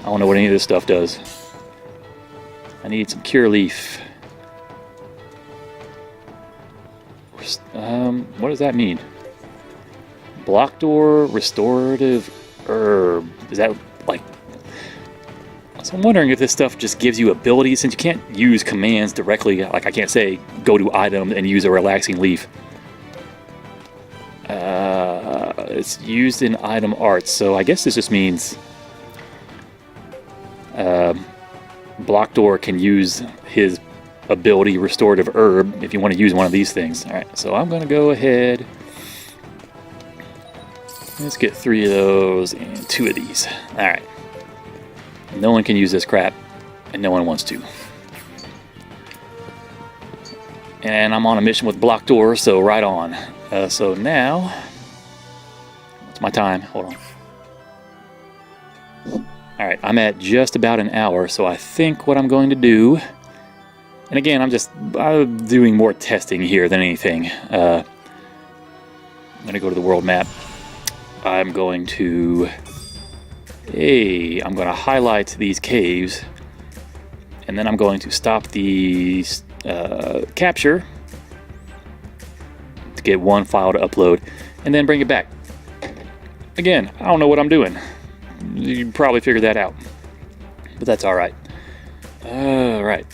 Speaker 1: I don't know what any of this stuff does. I need some cure leaf. What does that mean? Block door, restorative herb. Is that, like... So I'm wondering if this stuff just gives you abilities, since you can't use commands directly. Like, I can't say, go to item and use a relaxing leaf. It's used in item arts, so I guess this just means Block door can use his ability restorative herb if you want to use one of these things. Alright, so I'm going to go ahead. Let's get 3 of those and 2 of these. Alright. No one can use this crap, and no one wants to. And I'm on a mission with Block door, so right on. So now... What's my time? Hold on. Alright, I'm at just about an hour, so I think what I'm going to do... And again, I'm doing more testing here than anything. I'm going to go to the world map. I'm going to highlight these caves. And then I'm going to stop the capture to get one file to upload. And then bring it back. Again, I don't know what I'm doing. You probably figured that out. But that's alright. Alright.